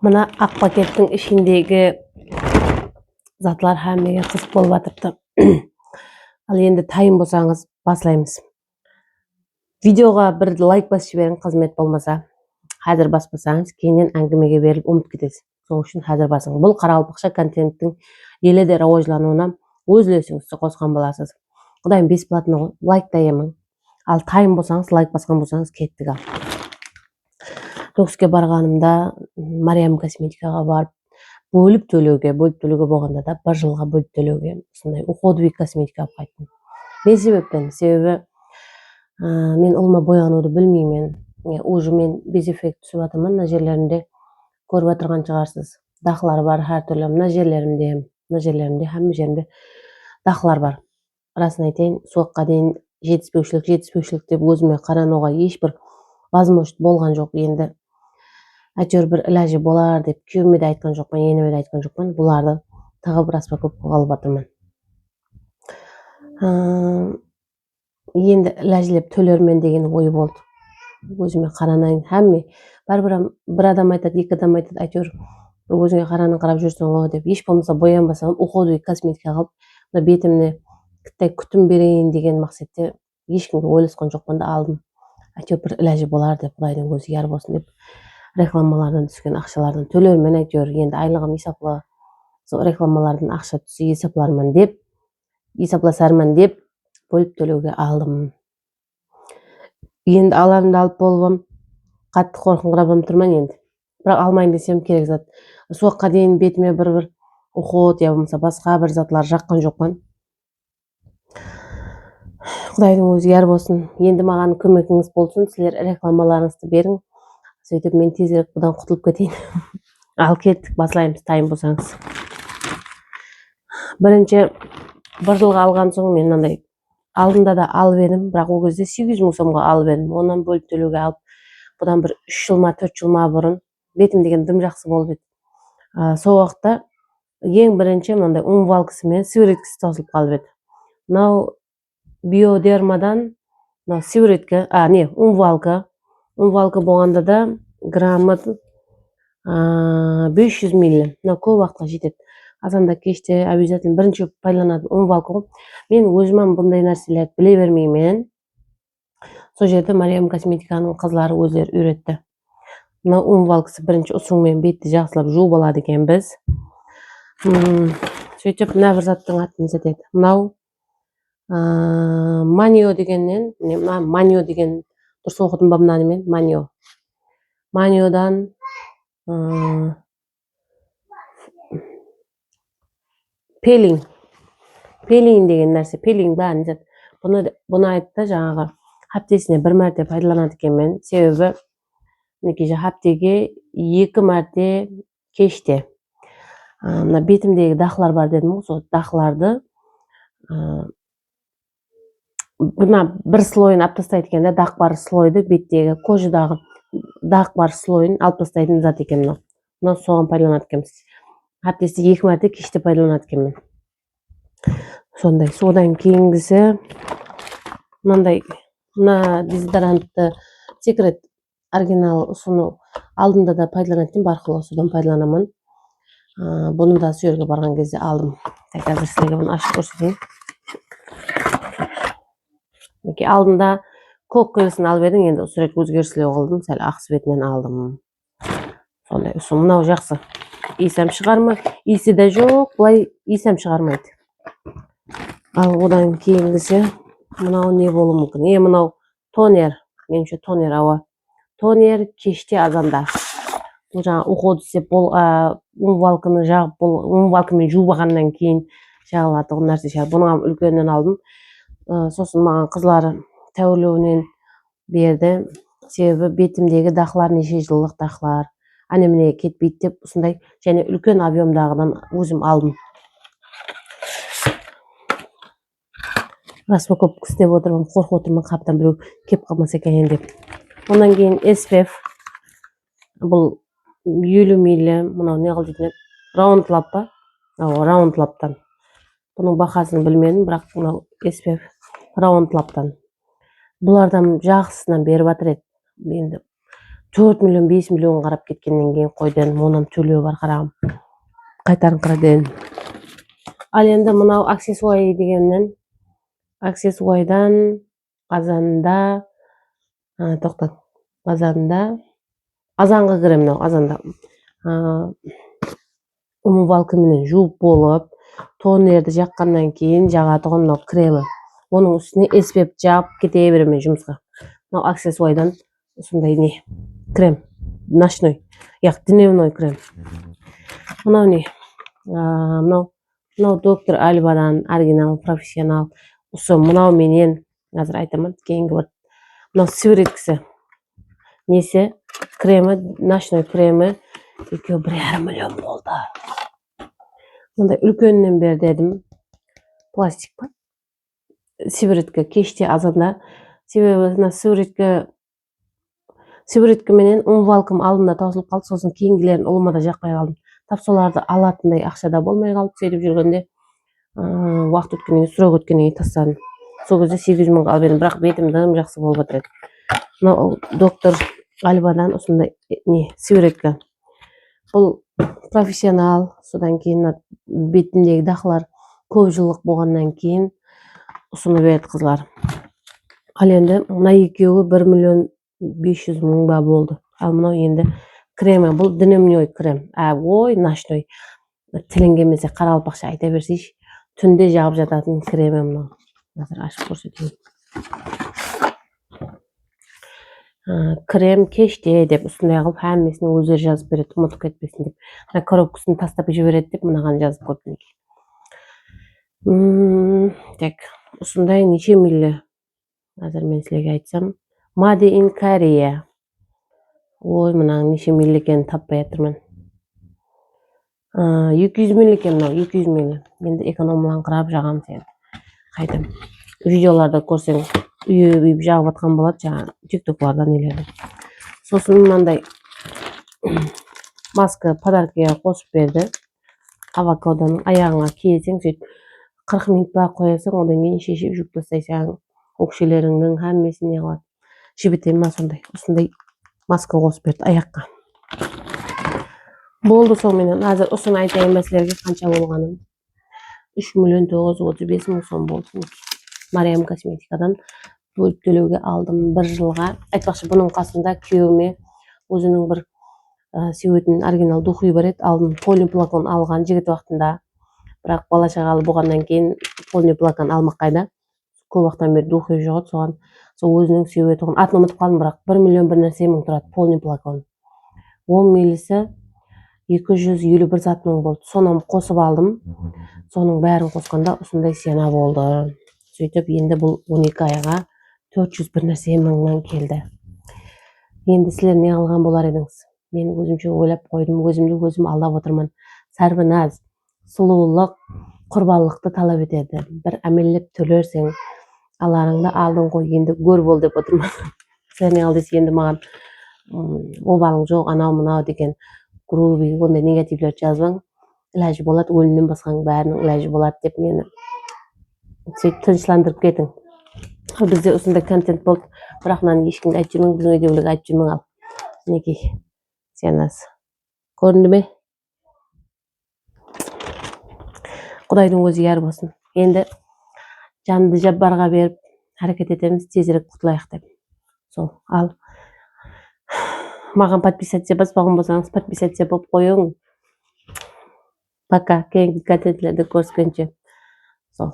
Мына ақ пакеттің ішіндегі затлар hammaga qiziq bo'lib o'tiribdi. Ал енді тайын болсаңыз баслаймыз. Видеоға бір лайк басып жіберің, қызмет болмаса. Қазір баспасаңыз, кейіннен әңгімеге беріліп ұмытып кетесіз. Сол үшін қазір басың. Бұл қарақалпақша контенттің елде рауажлануына өз үлесіңізді қосқан боласыз. Құдайым бесплатно ғой, лайк дайымын. Ал тайын болсаңыз, лайк басқан болсаңыз, кеттік ал. Токске барғанымда Мариам косметикаға барып, бөліп төлеуге болғанда да 1 жылға бөліп төлеуге сондай уходовый косметика алып қайттым. Не себептен? Себебі мен ұлыма боянуды білмеймін. Уже мен без эффект түсіп жатырмын. Мына жерлерінде көріп отырған шығарсыз. Дақлар бар әр түрлі. Мына жерлерімде, hamma жерімде дақлар бар. Расын айтайын, суыққа дейін жетіспеушілік деп өзіме қарануға ешбір возможность болған жоқ. Енді әйтеуір бір ілажы болар деп күйеуіме де айтқан жоқпын, енеме де айтқан жоқпын. Бұларды тағы бір распаковкаға алып жатырмын. Енді ілажылеп төлермен деген ой болды. Өзіме қаранайын, hamma бір адам айтады, 2 адам айтады, әйтеуір өзіңе қарап жүрсің ғой деп. Еш болмаса боянбасам, уходовый косметика алып, бетімне күтім берейін деген мақсатта ешкімге ойласқан жоқпын да алдым. Әйтеуір бір ілажы болар деп, Құдайдың көзі яр болсын деп, рекламалардан түскен ақшалардан төлермен әйтеуір енді айлығым есаплы, сол рекламалардан ақша түссе есапласармын деп бөліп төлеуге алдым. Енді аламды алып болвам, қатты қорқыңқырап тұрман енді. Бірақ алмайын десем керек зат. Суыққа дейін бетіме бір уход, я болмаса басқа бір затлар жаққан жоқпын. Құдайдың өзі яр болсын. Енді маған көмегіңіз болсын, сілер рекламаларыңызды берің. Сөйтіп мен тезірек бұдан құтылып кетейін. Ал кеттік, басылаймыз, тайын болсаңыз. Бірінші 1 жылға алған соң мен мынандай алдында да алып едім, бірақ ол кезде 800 мың сомға алып едім. Онан бөліп төлеуге алып, бұдан бір 3 жыл ма 4 жыл ма бұрын бетім деген дым жақсы болып еді. Сол уақытта ең бірінші мынандай умывалкасы мен сывореткасы таусылып қалып еді. Мынау биодермадан сыворотка, умывалка болғанда да граммы 500 мл. Мынау көп уақытқа жетеді. Азанда кеште обязательно бірінші пайдаланатын умывалка ғой. Мен өзімнен бұндай нәрселерді біле бермеймін. Сол жерде Мариам косметиканың қызлары өздері үйретті. Мынау умывалкасы бірінші ұсыңмен бетті жақсылап жуып алады екен біз. Сөйтіп мына бір заттың атын естеді. Мынау Манио деген дұрыс оқыдым ба мынаны мен? Маниодан пелинг деген нәрсе, пелинг ба не зат. Бұны айтты жаңағы хаптесіне 1 мәрте пайдаланады екенмін. Себебі хаптеге 2 мәрте кеште. Мына бетімдегі дақлар бар дедім ғой, сол дақларды бір слойын алып тастайды екен де, дақ бар слойды, беттегі кожадағы дақ бар слойын алып тастайтын зат екен мынау. Мынау соған пайдаланады екенбіз. Хаптесте 2 мәрте кеште пайдаланады екенмін. Сондай. Содан кейінгісі мынандай, мына дезодорантты Secret оригинал ұсыну алдында да пайдаланатын, барқылы содан пайдаланамын. Бұны да сүйерге барған кезде алдым. Қазір сілерге бұны ашып көрсетейін. Алдында көк қиылысын алып едім, енді осы өзгеріслеу қылдым, сәл ақ светінен алдым. Сондай ұсым. Мынау жақсы. Иісім шығарма, иісі де жоқ, бұлай иісім шығармайды. Ал одан кейінгісі мынау не болу мүмкін? Мынау тонер, меніңше тонер ауа. Тонер кеште азанда. Бұл жаңа уход істеп, умывалканы жағып, умывалкамен жуып кейін жағылады нәрсе шығар. Бұны үлкеннен алдым. Сосын маған қызлары тәуірлеуінен берді. Себебі бетімдегі дақлар неше жылдық дақлар. Міне кетпейді деп осындай және үлкен объемдағыдан өзім алдым. Распаковка істеп отырмын, қорқып отырмын, қаптан біреу кеп қалмаса екен деп. Онан кейін SPF. Бұл 50 мл, мынау не қыл дейтін еді? Раунд-лап па? Раунд-лаптан. Бұның бақасын білмедім, бірақ мынау SPF раунд-лаптан. Бұлардан жақсысынан беріп жатыр еді. Енді 4 миллион 5 миллион қарап кеткеннен кейін қойдан монам төлеу бар қарағым. Қайтарыңқыра дедім. Ал енді мынау аксессуай дегеннен аксессуайдан қазанда азанға кірем мынау азанда. Умывалка менен жуып болып, тонерді жаққаннан кейін жағатығын мынау кремі. Оның үстіне SPF жап кете беремін жұмысқа. Мынау аксессуайдан осындай не крем, ночной, дневной крем. Мынау не? Мынау доктор Альбадан оригинал профессионал. Осы мынау менен қазір айтамын, кейінгі бір мынау сигареткісі. Несі? Кремі, ночной кремі 2,5 миллион болды. Мындай үлкеннен бер дедім. Пластик па? Сигаретка кеште азанда. Себебі мына сигаретка менен умывалкам алдында таусылып қалды, сосын кейінгілерін ұлыма да жақпай қалдым. Тап соларды алатындай ақшада болмай қалды. Сөйтіп жүргенде уақыт өткеннен кейін, срок өткеннен кейін тастадым. Сол кезде 800 мың алып едім, бірақ бетім дым жақсы болып жатыр еді. Мынау доктор Альбадан осындай не сигаретка. Бұл профессионал, содан кейін бетіндегі дақылар көп жылдық болғаннан кейін ұсынып берді қызлар. Ал енді мына екеуі 1 миллион 500 мың ба болды. Ал мынау енді кремі, бұл дневной крем. Ой, ночной. Тілің келмесе қаралпақша айта берсейші. Түнде жағып жататын кремі мынау. Қазір ашып көрсетейін. Крем кеште деп үстінде қылып әммесін өздері жазып береді, ұмытып кетпесін деп. Мына коробкасын тастап жібереді деп мынаған жазып қойдым. Так, осындай неше миллі. Қазір мен сілеге айтсам. Made in Korea. Ой, мұнаң неше миллі екенін таппай жатырмын. 200 миллі екен мынау, 200 миллі. Енді экономлан қырап жағам сен. Қайтым. Видеоларда көрсең, үйіп жағып атқан болады, жаңа тиктоклардан нелерді. Сосын мынандай маска подаркаға қосып берді. Авокадоның аяғыңа киесең, 40 минут ба қоясың, одан кейін шешіп жүк тастайсың. Өкшелеріңнің әммесін не қылады. Жібітен ма сондай. Осындай маска қосып берді аяққа. Болды сонымен. Азыр осыны айтайын мәселерге қанша болғаным. 3 миллион 935 мың сом болды. Мариям косметикадан бөліп төлеуге алдым 1 жылға. Айтпақшы, бұның қасында күйеуіме өзінің бір сеуетін оригинал духи бар еді. Алдым полиплакон алған жігіт вақтында. Бірақ бала шағалы болғаннан кейін полиплакон алмақ қайда. Көп вақтан бері духи жоғыт, соған сол өзінің сеуеті оған атын ұмытып қалдым, бірақ 1 миллион 1 нәрсе мың тұрады полиплакон. 10 миллісі 251 зат мың болды. Соны қосып алдым. Соның бәрін қосқанда осындай сена болды. Сөйтіп, енді бұл 12 айға 401 нәрсе мыңнан келді. Енді сілер не қылған болар едіңіз? Мен өзімше ойлап қойдым, өзімді өзім алдап отырмын. Сарбиназ, сұлулық, құрбалықты талап етеді. Бір әмелеп төлерсең, аларыңды алдың ғой, енді көр бол деп отырмын. Сілер не қылдыңыз, енді маған обалың жоқ, анау мынау деген грубый, ондай негативлер жазбаң. Иләжі болады, өлімнен басқан бәрінің иләжі болады деп мені сөйтіп тынышландырып кетің. Бізде осындай контент болды, бірақ мынаны ешкімге айтып жүрмін, біздің видеоларға айтып жүрмін ал. Мінекей, сенасы. Көрінді ме? Құдайдың өзі яр болсын. Енді жанды жаббарға беріп әрекет етеміз, тезірек құтылайық деп. Сол, ал. Маған подписаться баспаған болсаңыз, подписаться болып қойың. Пока, кейінгі контентлерді көріскенше. Сол.